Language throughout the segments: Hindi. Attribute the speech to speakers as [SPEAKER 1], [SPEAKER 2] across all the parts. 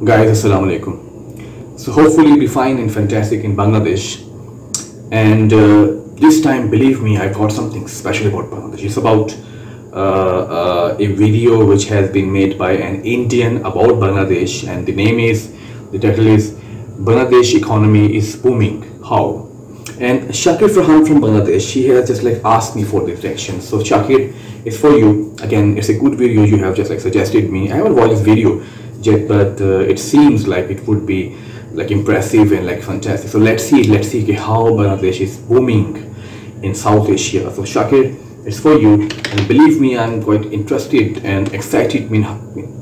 [SPEAKER 1] Guys, assalamu alaikum. So hopefully you'll be fine and fantastic in Bangladesh. And this time, believe me, I've got something special about Bangladesh. It's about a video which has been made by an Indian about Bangladesh, and the title is Bangladesh economy is booming. How? And Shakir Farhan from Bangladesh, he has just like asked me for this reaction. So Shakir, it's for you. Again, it's a good video you have just like suggested me. I haven't watched this video yet, but it seems like it would be like impressive and like fantastic. So let's see how Bangladesh is booming in South Asia. So Shakir, it's for you, and believe me, I'm quite interested and excited.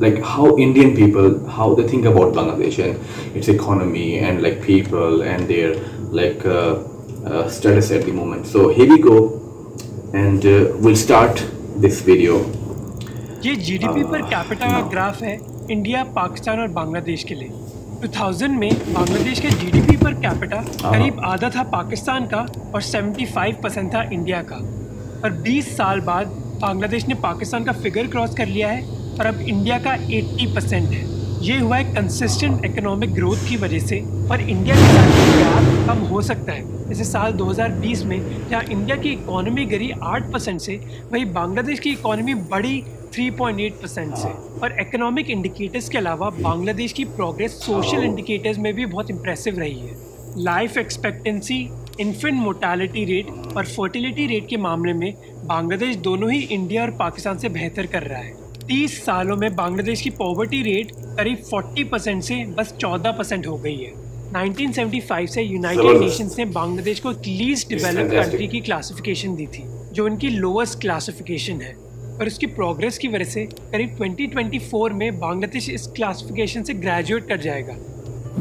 [SPEAKER 1] Like how Indian people, how they think about Bangladesh and its economy and like people and their like status at the moment. So here we go, and we'll start this video.
[SPEAKER 2] ये जीडीपी पर कैपिटा का ग्राफ है इंडिया, पाकिस्तान और बांग्लादेश के लिए। 2000 में बांग्लादेश के जीडीपी पर कैपिटा करीब आधा था पाकिस्तान का और 75% था इंडिया का। पर 20 साल बाद बांग्लादेश ने पाकिस्तान का फिगर क्रॉस कर लिया है और अब इंडिया का 80% है। ये हुआ है कंसिस्टेंट इकोनॉमिक ग्रोथ की वजह से, पर इंडिया के साथ गैप कम हो सकता है। जैसे साल 2020 में जहाँ इंडिया की इकोनॉमी गिरी 8% से, वहीं बांग्लादेश की इकोनॉमी बढ़ी 3.8% से। और इकोनॉमिक इंडिकेटर्स के अलावा बांग्लादेश की प्रोग्रेस सोशल इंडिकेटर्स में भी बहुत इंप्रेसिव रही है। Life expectancy, infant mortality rate और फर्टिलिटी रेट के मामले में बांग्लादेश दोनों ही इंडिया और पाकिस्तान से बेहतर कर रहा है। 30 सालों में बांग्लादेश की पॉवर्टी रेट करीब 40% से बस 14% हो गई है। 1975 से यूनाइटेड नेशंस ने बांग्लादेश को लीस्ट डेवलप्ड कंट्री की क्लासिफिकेशन दी थी, जो उनकी लोएस्ट क्लासिफिकेशन है। और उसकी प्रोग्रेस की वजह से करीब 2024 में बांग्लादेश इस क्लासिफिकेशन से ग्रेजुएट कर जाएगा।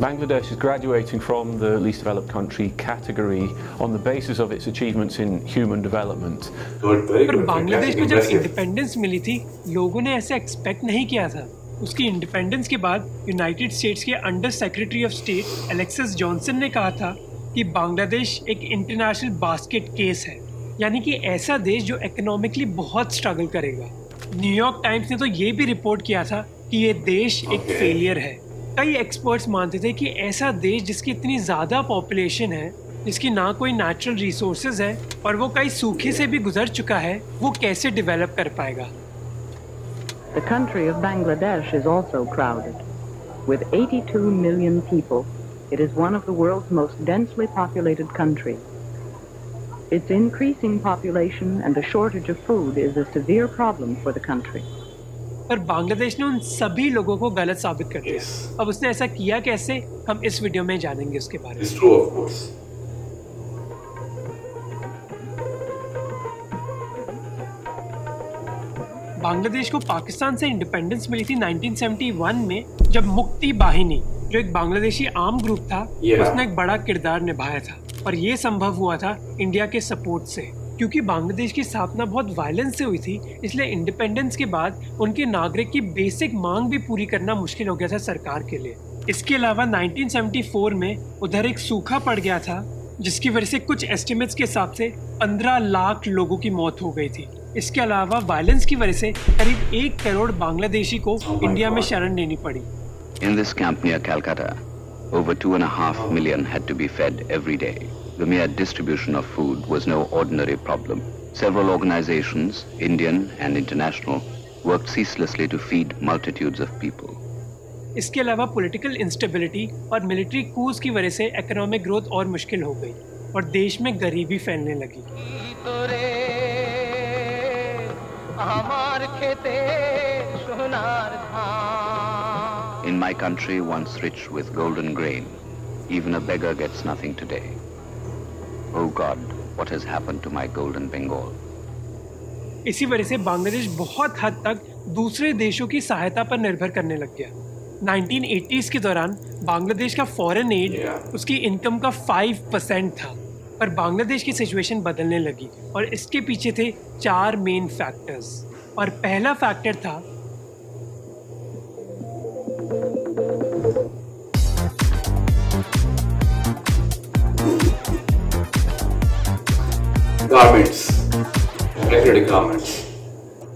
[SPEAKER 3] Bangladesh is graduating from the least developed country category on the basis of its achievements in human development.
[SPEAKER 2] पर बांग्लादेश को जब इंडिपेंडेंस मिली थी, लोगों ने ऐसे एक्सपेक्ट नहीं किया था। उसकी इंडिपेंडेंस के बाद यूनाइटेड स्टेट्स के under secretary of state Alexis Johnson ने कहा था कि बांग्लादेश एक इंटरनेशनल बास्केट केस है, यानी कि ऐसा देश जो इकोनॉमिकली बहुत स्ट्रगल करेगा। न्यूयॉर्क टाइम्स ने तो ये भी रिपोर्ट किया था कि ये देश एक फेलियर है। कई एक्सपर्ट्स मानते थे कि ऐसा देश जिसकी इतनी ज़्यादा पॉपुलेशन है, जिसकी ना कोई नेचुरल रिसोर्सेज है और वो कई सूखे से भी गुजर चुका है, वो कैसे डेवलप कर पाएगा।
[SPEAKER 4] The country of Bangladesh is also crowded. With 82 million people, it is one of the world's most densely populated countries. Its increasing population and a shortage of food is a severe problem for the country.
[SPEAKER 2] पर बांग्लादेश ने उन सभी लोगों को गलत साबित कर दिया। अब उसने ऐसा किया कैसे, हम इस वीडियो में जानेंगे उसके बारे में। बांग्लादेश को पाकिस्तान से इंडिपेंडेंस मिली थी 1971 में, जब मुक्ति बाहिनी, जो एक बांग्लादेशी आर्म ग्रुप था, उसने एक बड़ा किरदार निभाया था। और ये संभव हुआ था इंडिया के सपोर्ट से। क्योंकि बांग्लादेश की स्थापना बहुत वायलेंस से हुई थी, इसलिए इंडिपेंडेंस के बाद उनके नागरिक की बेसिक मांग भी पूरी करना मुश्किल हो गया था सरकार के लिए। इसके अलावा 1974 में उधर एक सूखा पड़ गया था, जिसकी वजह से कुछ एस्टिमेट्स के हिसाब से 15 लाख लोगों की मौत हो गई थी। इसके अलावा वायलेंस की वजह से करीब 1 करोड़ बांग्लादेशी को इंडिया में शरण लेनी पड़ी।
[SPEAKER 5] In this camp near Calcutta, over 2.5 million had to be fed every day. The mere distribution of food was no ordinary problem. Several organizations, Indian and international, worked ceaselessly to feed multitudes of people.
[SPEAKER 2] इसके अलावा पॉलिटिकल इंस्टेबिलिटी और मिलिट्री कूज की वजह से इकोनॉमिक ग्रोथ और मुश्किल हो गई और देश में गरीबी फैलने लगी।
[SPEAKER 5] In my country, once rich with golden grain, even a beggar gets nothing today. Oh God, what has happened to my golden Bengal?
[SPEAKER 2] इसी वजह से बांग्लादेश बहुत हद तक दूसरे देशों की सहायता पर निर्भर करने लग गया। 1980s के दौरान बांग्लादेश का फॉरेन एड उसकी इनकम का 5% था, पर बांग्लादेश की सिचुएशन बदलने लगी और इसके पीछे थे 4 मेन फैक्टर्स। और पहला फैक्टर था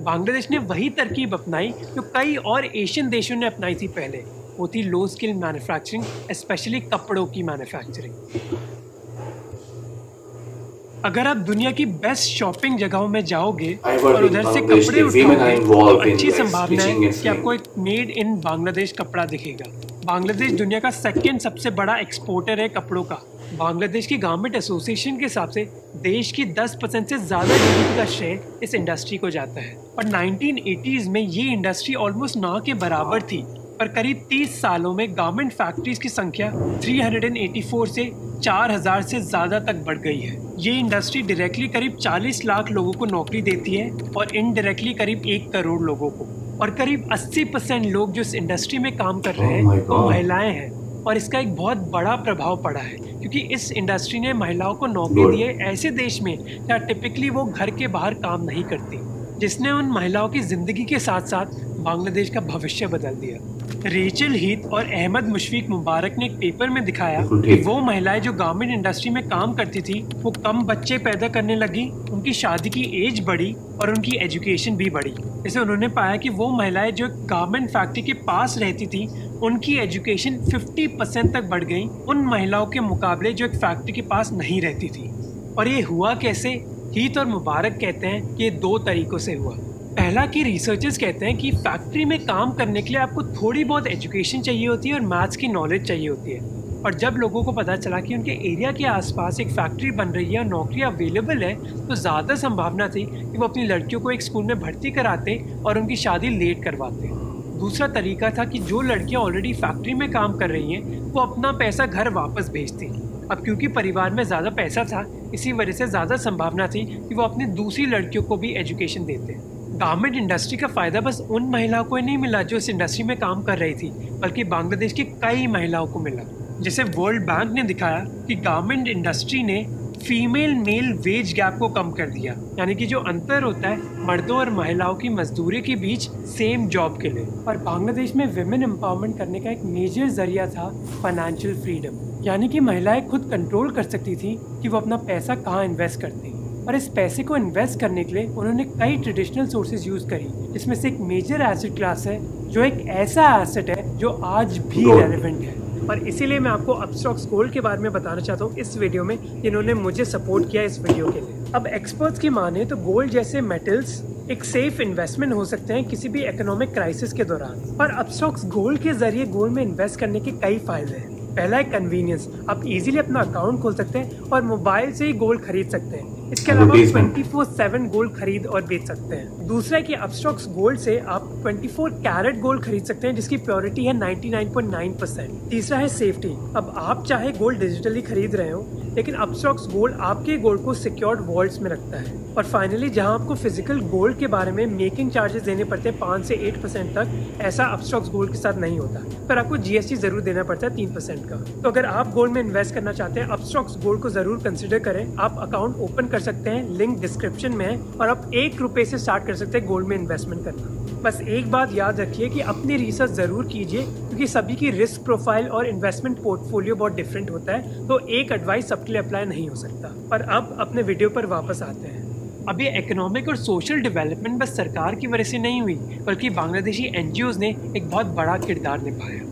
[SPEAKER 2] बांग्लादेश ने वही तरकीब अपनाई जो कई और एशियन देशों ने अपनाई थी पहले, वो थी लो स्किल मैन्युफैक्चरिंग, स्पेशली कपड़ों की मैन्युफैक्चरिंग। अगर आप दुनिया की बेस्ट शॉपिंग जगहों में जाओगे और उधर से कपड़े उठाओगे तो अच्छी संभावना है कि आपको एक मेड इन बांग्लादेश कपड़ा दिखेगा। बांग्लादेश दुनिया का सेकंड सबसे बड़ा एक्सपोर्टर है कपड़ों का। बांग्लादेश की गवर्नमेंट एसोसिएशन के हिसाब से देश की 10% से ज़्यादा जीडीपी का शेयर इस इंडस्ट्री को जाता है और 1980s में ये इंडस्ट्री ऑलमोस्ट ना के बराबर थी, पर करीब 30 सालों में गवर्नमेंट फैक्ट्रीज की संख्या 384 से 4000 से ज़्यादा तक बढ़ गई है। ये इंडस्ट्री डायरेक्टली करीब 40 लाख लोगों को नौकरी देती है और इनडायरेक्टली करीब 1 करोड़ लोगों को, और करीब 80% लोग जो इस इंडस्ट्री में काम कर रहे हैं वो महिलाएं हैं। और इसका एक बहुत बड़ा प्रभाव पड़ा है क्योंकि इस इंडस्ट्री ने महिलाओं को नौकरी दी है ऐसे देश में जहाँ टिपिकली वो घर के बाहर काम नहीं करती, जिसने उन महिलाओं की जिंदगी के साथ साथ बांग्लादेश का भविष्य बदल दिया। रेचल हीथ और अहमद मुशफिक मुबारक ने एक पेपर में दिखाया कि वो महिलाएं जो गारमेंट इंडस्ट्री में काम करती थी वो कम बच्चे पैदा करने लगी, उनकी शादी की एज बढ़ी और उनकी एजुकेशन भी बढ़ी। जैसे उन्होंने पाया कि वो महिलाएं जो गारमेंट फैक्ट्री के पास रहती थी उनकी एजुकेशन 50% तक बढ़ गई उन महिलाओं के मुकाबले जो एक फैक्ट्री के पास नहीं रहती थी। और ये हुआ कैसे? हीथ और मुबारक कहते हैं कि ये 2 तरीकों से हुआ। पहला कि रिसर्चर्स कहते हैं कि फैक्ट्री में काम करने के लिए आपको थोड़ी बहुत एजुकेशन चाहिए होती है और मैथ्स की नॉलेज चाहिए होती है, और जब लोगों को पता चला कि उनके एरिया के आसपास एक फैक्ट्री बन रही है और नौकरी अवेलेबल है तो ज़्यादा संभावना थी कि वो अपनी लड़कियों को एक स्कूल में भर्ती कराते और उनकी शादी लेट करवाते। दूसरा तरीका था कि जो लड़कियां ऑलरेडी फैक्ट्री में काम कर रही हैं वो अपना पैसा घर वापस भेजती। अब क्योंकि परिवार में ज़्यादा पैसा था इसी वजह से ज़्यादा संभावना थी कि वो अपनी दूसरी लड़कियों को भी एजुकेशन देते। गारमेंट इंडस्ट्री का फ़ायदा बस उन महिलाओं को ही नहीं मिला जो इस इंडस्ट्री में काम कर रही थी, बल्कि बांग्लादेश की कई महिलाओं को मिला। जैसे वर्ल्ड बैंक ने दिखाया कि गारमेंट इंडस्ट्री ने फीमेल मेल वेज गैप को कम कर दिया, यानी कि जो अंतर होता है मर्दों और महिलाओं की मजदूरी के बीच सेम जॉब के लिए। और बांग्लादेश में विमेन एम्पावरमेंट करने का एक मेजर जरिया था फाइनेंशियल फ्रीडम, यानी कि महिलाएं खुद कंट्रोल कर सकती थी कि वो अपना पैसा कहाँ इन्वेस्ट करती। और इस पैसे को इन्वेस्ट करने के लिए उन्होंने कई ट्रेडिशनल सोर्सेज यूज करी, जिसमें से एक मेजर एसेट क्लास है जो एक ऐसा एसेट है जो आज भी रेलेवेंट है। और इसीलिए मैं आपको अपस्टॉक्स गोल्ड के बारे में बताना चाहता हूँ इस वीडियो में, जिन्होंने मुझे सपोर्ट किया इस वीडियो के लिए। अब एक्सपर्ट्स की माने तो गोल्ड जैसे मेटल्स एक सेफ इन्वेस्टमेंट हो सकते हैं किसी भी इकोनॉमिक क्राइसिस के दौरान। पर अपस्टॉक्स गोल्ड के जरिए गोल्ड में इन्वेस्ट करने के कई फायदे हैं। पहला है कन्वीनियंस, आप इजीली अपना अकाउंट खोल सकते हैं और मोबाइल से ही गोल्ड खरीद सकते हैं। इसके अलावा 24/7 गोल्ड खरीद और बेच सकते हैं। दूसरा है कि अपस्टॉक्स गोल्ड से आप 24 कैरेट गोल्ड खरीद सकते हैं जिसकी प्योरिटी है 99.9%। तीसरा है सेफ्टी, अब आप चाहे गोल्ड डिजिटली खरीद रहे हो लेकिन अपस्टॉक्स गोल्ड आपके गोल्ड को सिक्योर्ड वॉल्ट्स में रखता है। और फाइनली जहां आपको फिजिकल गोल्ड के बारे में मेकिंग चार्जेस देने पड़ते हैं 5 से 8% तक, ऐसा अपस्टॉक्स गोल्ड के साथ नहीं होता, पर आपको GST जरूर देना पड़ता है 3% का। तो अगर आप गोल्ड में इन्वेस्ट करना चाहते हैं अपस्टॉक्स गोल्ड को जरूर कंसिडर करें। आप अकाउंट ओपन कर सकते हैं, लिंक डिस्क्रिप्शन में है, और आप ₹1 से स्टार्ट कर सकते हैं गोल्ड में इन्वेस्टमेंट करना। बस एक बात याद रखिए कि अपनी रिसर्च जरूर कीजिए क्योंकि सभी की रिस्क प्रोफाइल और इन्वेस्टमेंट पोर्टफोलियो बहुत डिफरेंट होता है, तो एक एडवाइस सबके लिए अप्लाई नहीं हो सकता। पर अब अपने वीडियो पर वापस आते हैं। अब ये इकोनॉमिक और सोशल डेवलपमेंट बस सरकार की वजह से नहीं हुई, बल्कि बांग्लादेशी NGOs ने एक बहुत बड़ा किरदार निभाया।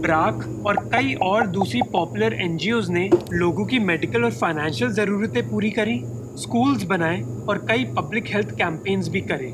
[SPEAKER 2] ब्राक और कई और दूसरी पॉपुलर NGOs ने लोगों की मेडिकल और फाइनेंशियल ज़रूरतें पूरी करी, स्कूल्स बनाए और कई पब्लिक हेल्थ कैंपेन्स भी करे।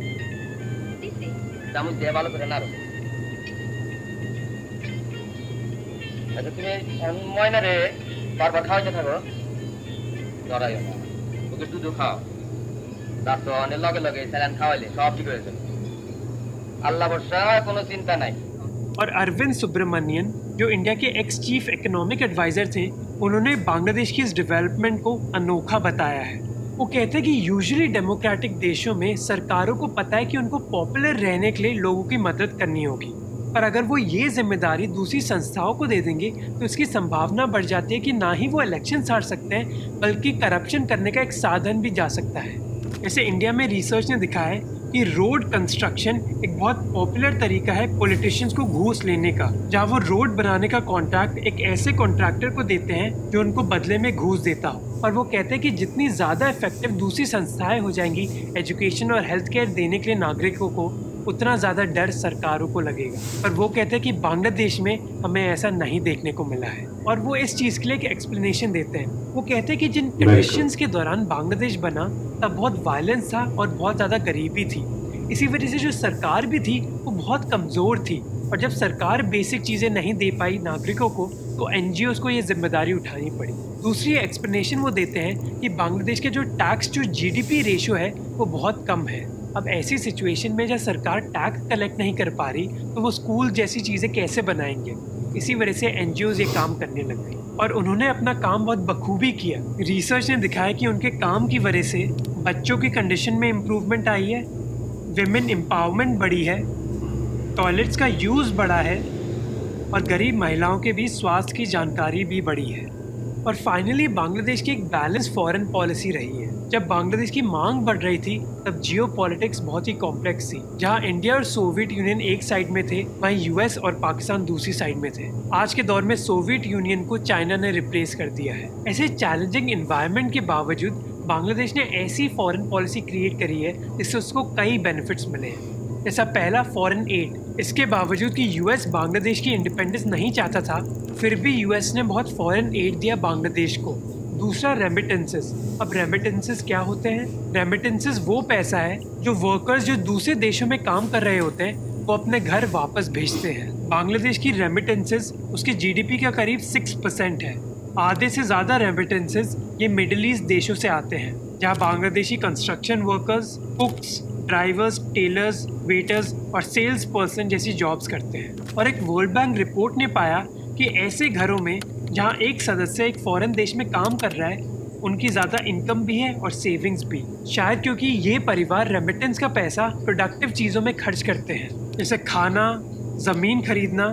[SPEAKER 2] और अरविंद सुब्रमण्यन जो इंडिया के एक्स चीफ इकोनॉमिक एडवाइजर थे, उन्होंने बांग्लादेश की इस डेवलपमेंट को अनोखा बताया है। वो कहते हैं कि यूजुअली डेमोक्रेटिक देशों में सरकारों को पता है कि उनको पॉपुलर रहने के लिए लोगों की मदद करनी होगी, पर अगर वो ये जिम्मेदारी दूसरी संस्थाओं को दे देंगे तो इसकी संभावना बढ़ जाती है कि ना ही वो इलेक्शन हार सकते हैं बल्कि करप्शन करने का एक साधन भी जा सकता है। जैसे इंडिया में रिसर्च ने दिखाया है कि रोड कंस्ट्रक्शन एक बहुत पॉपुलर तरीका है पॉलिटिशियंस को घूस लेने का, जहाँ वो रोड बनाने का कॉन्ट्रैक्ट एक ऐसे कॉन्ट्रैक्टर को देते हैं जो उनको बदले में घूस देता हो। और वो कहते हैं कि जितनी ज़्यादा इफेक्टिव दूसरी संस्थाएं हो जाएंगी एजुकेशन और हेल्थ केयर देने के लिए नागरिकों को, उतना ज़्यादा डर सरकारों को लगेगा। पर वो कहते हैं कि बांग्लादेश में हमें ऐसा नहीं देखने को मिला है, और वो इस चीज़ के लिए एक एक्सप्लेनेशन देते हैं। वो कहते हैं कि जिन कंडीशंस के दौरान बांग्लादेश बना तब बहुत वायलेंस था और बहुत ज़्यादा गरीबी थी। इसी वजह से जो सरकार भी थी वो बहुत कमज़ोर थी, और जब सरकार बेसिक चीज़ें नहीं दे पाई नागरिकों को तो एनजीओज़ को ये जिम्मेदारी उठानी पड़ी। दूसरी एक्सप्लेनेशन वो देते हैं कि बांग्लादेश के जो टैक्स टू जीडीपी रेशियो है वो बहुत कम है। अब ऐसी सिचुएशन में जब सरकार टैक्स कलेक्ट नहीं कर पा रही तो वो स्कूल जैसी चीज़ें कैसे बनाएंगे। इसी वजह से एनजीओज़ ये काम करने लग गई, और उन्होंने अपना काम बहुत बखूबी किया। रिसर्च ने दिखाया कि उनके काम की वजह से बच्चों की कंडीशन में इम्प्रूवमेंट आई है, विमेन एम्पावरमेंट बढ़ी है, टॉयलेट्स का यूज़ बढ़ा है, और गरीब महिलाओं के भी स्वास्थ्य की जानकारी भी बढ़ी है। और फाइनली बांग्लादेश की एक बैलेंस फॉरेन पॉलिसी रही है। जब बांग्लादेश की मांग बढ़ रही थी तब जियो पॉलिटिक्स बहुत ही कॉम्प्लेक्स थी। जहां इंडिया और सोवियत यूनियन एक साइड में थे, वहीं यूएस और पाकिस्तान दूसरी साइड में थे। आज के दौर में सोवियत यूनियन को चाइना ने रिप्लेस कर दिया है। ऐसे चैलेंजिंग एनवायरनमेंट के बावजूद बांग्लादेश ने ऐसी फॉरेन पॉलिसी क्रिएट करी है जिससे उसको कई बेनिफिट्स मिले हैं। जैसा पहला फॉरेन एड। इसके बावजूद कि यूएस बांग्लादेश की इंडिपेंडेंस नहीं चाहता था, फिर भी यूएस ने बहुत फॉरेन एड दिया बांग्लादेश को। दूसरा रेमिटेंसेस। अब रेमिटेंसेस क्या होते हैं? रेमिटेंसेस वो पैसा है जो वर्कर्स जो दूसरे देशों में काम कर रहे होते हैं वो अपने घर वापस भेजते हैं। बांग्लादेश की रेमिटेंसेस उसके जीडीपी का करीब 6% है। आधे से ज़्यादा रेमिटेंसेस ये मिडिल ईस्ट देशों से आते हैं, जहाँ Bangladeshi construction workers, cooks, drivers, tailors, waiters और सेल्स पर्सन जैसी जॉब्स करते हैं। और एक वर्ल्ड बैंक रिपोर्ट ने पाया कि ऐसे घरों में जहां एक सदस्य एक फॉरेन देश में काम कर रहा है उनकी ज़्यादा इनकम भी है और सेविंग्स भी, शायद क्योंकि ये परिवार रेमिटेंस का पैसा प्रोडक्टिव चीज़ों में खर्च करते हैं, जैसे खाना, ज़मीन खरीदना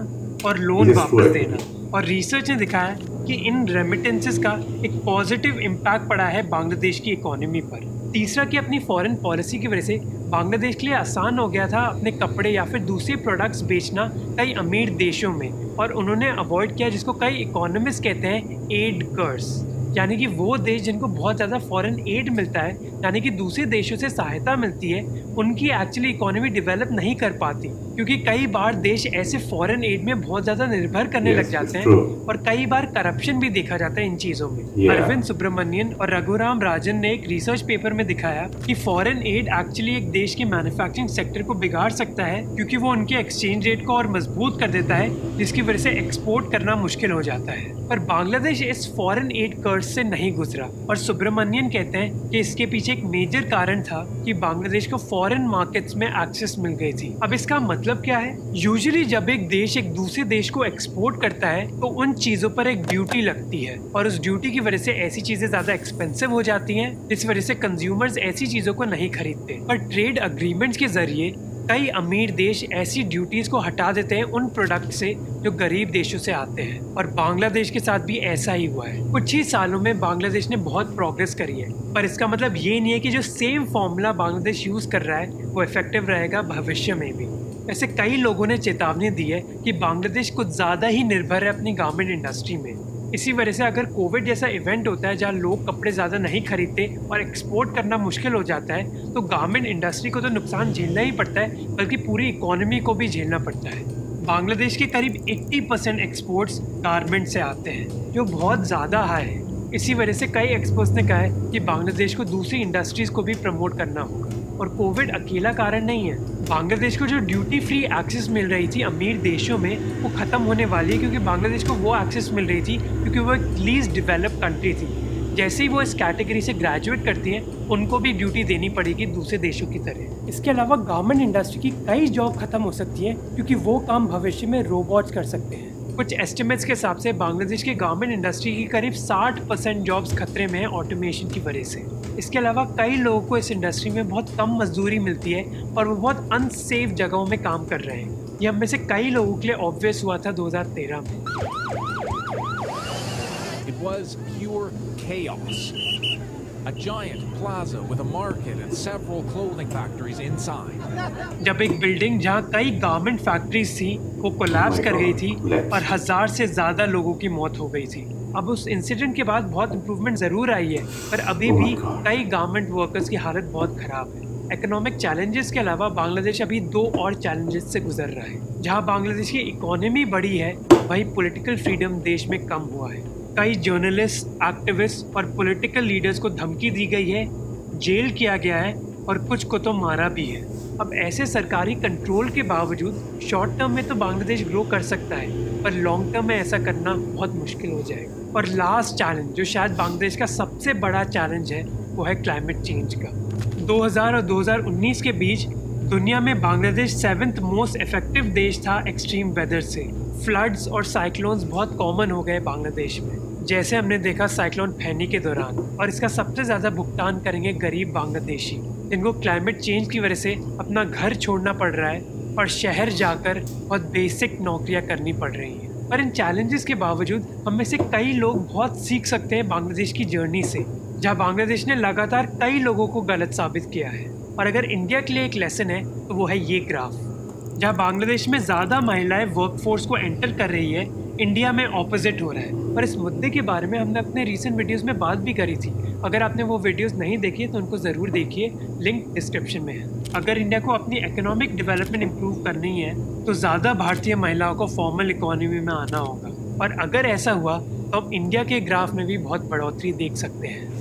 [SPEAKER 2] और लोन वापस देना। और रिसर्च ने दिखाया कि इन रेमिटेंसेस का एक पॉजिटिव इम्पैक्ट पड़ा है बांग्लादेश की इकोनॉमी पर। तीसरा कि अपनी फॉरेन पॉलिसी की वजह से बांग्लादेश के लिए आसान हो गया था अपने कपड़े या फिर दूसरे प्रोडक्ट्स बेचना कई अमीर देशों में, और उन्होंने अवॉइड किया जिसको कई इकोनॉमिस्ट कहते हैं एड कर्स, यानी कि वो देश जिनको बहुत ज़्यादा फॉरेन एड मिलता है, यानी कि दूसरे देशों से सहायता मिलती है, उनकी एक्चुअली इकोनॉमी डेवलप नहीं कर पाती, क्योंकि कई बार देश ऐसे फॉरेन एड में बहुत ज़्यादा निर्भर करने लग जाते हैं, और कई बार करप्शन भी देखा जाता है इन चीज़ों में। अरविंद सुब्रमण्यन और रघुराम राजन ने एक रिसर्च पेपर में दिखाया कि फॉरेन एड एक्चुअली एक देश के मैन्युफैक्चरिंग सेक्टर को बिगाड़ सकता है, क्योंकि वो उनके एक्सचेंज रेट को और मजबूत कर देता है, जिसकी वजह से एक्सपोर्ट करना मुश्किल हो जाता है। पर बांग्लादेश इस फॉरेन एड कर्ज से नहीं गुजरा, और सुब्रमण्यन कहते हैं कि इसके पीछे एक मेजर कारण था कि बांग्लादेश को फॉरेन मार्केट्स में एक्सेस मिल गई थी। अब इसका मतलब क्या है? यूजुअली जब एक देश एक दूसरे देश को एक्सपोर्ट करता है तो उन चीजों पर एक ड्यूटी लगती है, और उस ड्यूटी की वजह से ऐसी चीजें ज्यादा एक्सपेंसिव हो जाती हैं, जिस वजह से कंज्यूमर्स ऐसी चीजों को नहीं खरीदते। पर ट्रेड अग्रीमेंट्स के जरिए कई अमीर देश ऐसी ड्यूटीज को हटा देते हैं उन प्रोडक्ट से जो गरीब देशों से आते हैं, और बांग्लादेश के साथ भी ऐसा ही हुआ है। कुछ ही सालों में बांग्लादेश ने बहुत प्रोग्रेस करी है, पर इसका मतलब ये नहीं है कि जो सेम फॉर्मूला बांग्लादेश यूज कर रहा है वो इफेक्टिव रहेगा भविष्य में भी। ऐसे कई लोगों ने चेतावनी दी है कि बांग्लादेश कुछ ज़्यादा ही निर्भर है अपनी गारमेंट इंडस्ट्री में। इसी वजह से अगर कोविड जैसा इवेंट होता है जहाँ लोग कपड़े ज़्यादा नहीं खरीदते और एक्सपोर्ट करना मुश्किल हो जाता है, तो गारमेंट इंडस्ट्री को तो नुकसान झेलना ही पड़ता है, बल्कि पूरी इकोनॉमी को भी झेलना पड़ता है। बांग्लादेश के करीब 80% एक्सपोर्ट्स गारमेंट से आते हैं, जो बहुत ज़्यादा हाई है। इसी वजह से कई एक्सपर्ट्स ने कहा है कि बांग्लादेश को दूसरी इंडस्ट्रीज़ को भी प्रमोट करना होगा, और कोविड अकेला कारण नहीं है। बांग्लादेश को जो ड्यूटी फ्री एक्सेस मिल रही थी अमीर देशों में वो ख़त्म होने वाली है, क्योंकि बांग्लादेश को वो एक्सेस मिल रही थी क्योंकि वो एक लीस्ट डेवलप्ड कंट्री थी। जैसे ही वो इस कैटेगरी से ग्रेजुएट करती हैं उनको भी ड्यूटी देनी पड़ेगी दूसरे देशों की तरह। इसके अलावा गारमेंट इंडस्ट्री की कई जॉब खत्म हो सकती हैं, क्योंकि वो काम भविष्य में रोबोट्स कर सकते हैं। कुछ एस्टिमेट्स के हिसाब से बांग्लादेश के गारमेंट इंडस्ट्री की करीब 60% जॉब्स खतरे में है ऑटोमेशन की वजह से। इसके अलावा कई लोगों को इस इंडस्ट्री में बहुत कम मजदूरी मिलती है और वो बहुत अनसेफ जगहों में काम कर रहे हैं। ये हम में से कई लोगों के लिए ऑब्वियस हुआ था 2013 में।
[SPEAKER 6] It was pure chaos. A giant plaza with a market and several clothing factories inside.
[SPEAKER 2] जब एक बिल्डिंग जहां कई गारमेंट फैक्ट्रीज थी वो कोलैप्स कर गई थी और 1000 से ज़्यादा लोगों की मौत हो गई थी। अब उस इंसिडेंट के बाद बहुत इम्प्रूवमेंट ज़रूर आई है, पर अभी भी कई गारमेंट वर्कर्स की हालत बहुत ख़राब है। इकोनॉमिक चैलेंजेस के अलावा बांग्लादेश अभी 2 और चैलेंजेस से गुजर रहा है। जहां बांग्लादेश की इकोनॉमी बढ़ी है, वहीं पॉलिटिकल फ्रीडम देश में कम हुआ है। कई जर्नलिस्ट, एक्टिविस्ट और पॉलिटिकल लीडर्स को धमकी दी गई है, जेल किया गया है और कुछ को तो मारा भी है। अब ऐसे सरकारी कंट्रोल के बावजूद शॉर्ट टर्म में तो बांग्लादेश ग्रो कर सकता है, पर लॉन्ग टर्म में ऐसा करना बहुत मुश्किल हो जाएगा। और लास्ट चैलेंज, जो शायद बांग्लादेश का सबसे बड़ा चैलेंज है, वो है क्लाइमेट चेंज का। 2000 और 2019 के बीच दुनिया में बांग्लादेश 7th मोस्ट इफेक्टिव देश था एक्सट्रीम वेदर से। फ्लड्स और साइक्लोन्स बहुत कॉमन हो गए बांग्लादेश में, जैसे हमने देखा साइक्लोन फैनी के दौरान। और इसका सबसे ज़्यादा भुगतान करेंगे गरीब बांग्लादेशी, जिनको क्लाइमेट चेंज की वजह से अपना घर छोड़ना पड़ रहा है और शहर जाकर बहुत बेसिक नौकरियां करनी पड़ रही हैं। पर इन चैलेंजेस के बावजूद हम में से कई लोग बहुत सीख सकते हैं बांग्लादेश की जर्नी से, जहां बांग्लादेश ने लगातार कई लोगों को गलत साबित किया है। और अगर इंडिया के लिए एक लेसन है तो वो है ये ग्राफ, जहां बांग्लादेश में ज़्यादा महिलाएं वर्कफोर्स को एंटर कर रही है, इंडिया में ऑपोजिट हो रहा है। और इस मुद्दे के बारे में हमने अपने रीसेंट वीडियोस में बात भी करी थी। अगर आपने वो वीडियोस नहीं देखी है तो उनको ज़रूर देखिए, लिंक डिस्क्रिप्शन में है। अगर इंडिया को अपनी इकोनॉमिक डेवलपमेंट इम्प्रूव करनी है तो ज़्यादा भारतीय महिलाओं को फॉर्मल इकोनॉमी में आना होगा। और अगर ऐसा हुआ तो हम इंडिया के ग्राफ में भी बहुत बढ़ोतरी देख सकते हैं।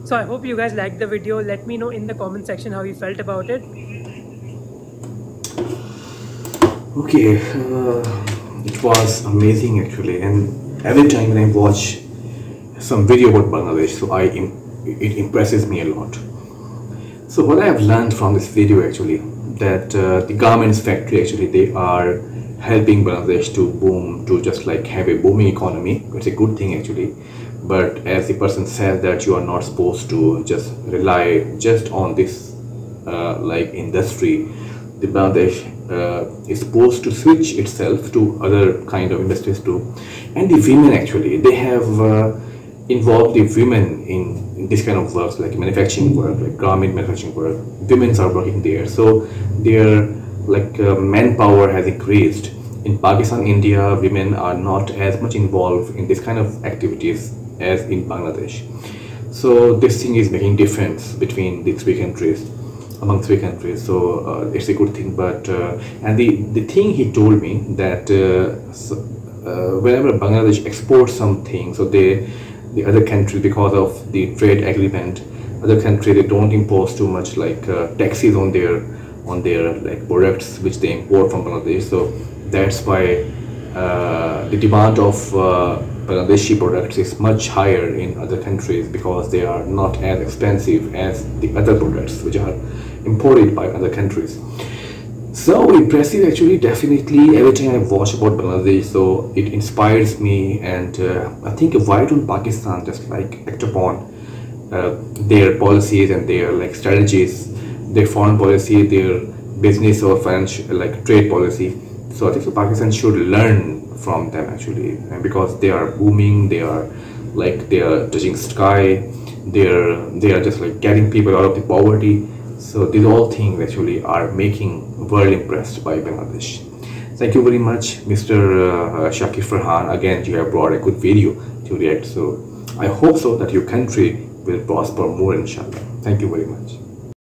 [SPEAKER 2] So I hope you guys liked the video. Let me know in the comment section how you felt about it.
[SPEAKER 1] Okay, it was amazing actually, and every time when I watch some video about Bangladesh, so it impresses me a lot. So what I have learned from this video actually, that the garments factory actually, they are helping Bangladesh to boom, to just like have a booming economy. It's a good thing actually. But as the person said, that you are not supposed to just rely just on this like industry. The Bangladesh is supposed to switch itself to other kind of industries too. And the women actually, they have involved the women in this kind of works, like manufacturing work, like garment manufacturing work. Women are working there, so their like manpower has increased. In Pakistan, India, women are not as much involved in this kind of activities as in Bangladesh. So this thing is making difference between the three countries, among three countries. So it's a good thing. But and the thing he told me that whenever Bangladesh exports something, so the other country, because of the trade agreement, other country, they don't impose too much like taxes on their like products which they import from Bangladesh. So that's why the demand of Bangladeshi products is much higher in other countries, because they are not as expensive as the other products which are imported by other countries. So impressive actually, definitely. Every time I watch about Bangladesh, so it inspires me, and I think why don't Pakistan just like act upon their policies and their like strategies, their foreign policy, their business or financial like trade policy. So I think Pakistan should learn from them actually, and because they are booming, they are touching sky, they are just like getting people out of the poverty. So these all things actually are making world impressed by Bangladesh. Thank you very much, Mr. Shakir Farhan. Again, you have brought a good video to react. So I hope so that your country will prosper more, inshallah. Thank you very much.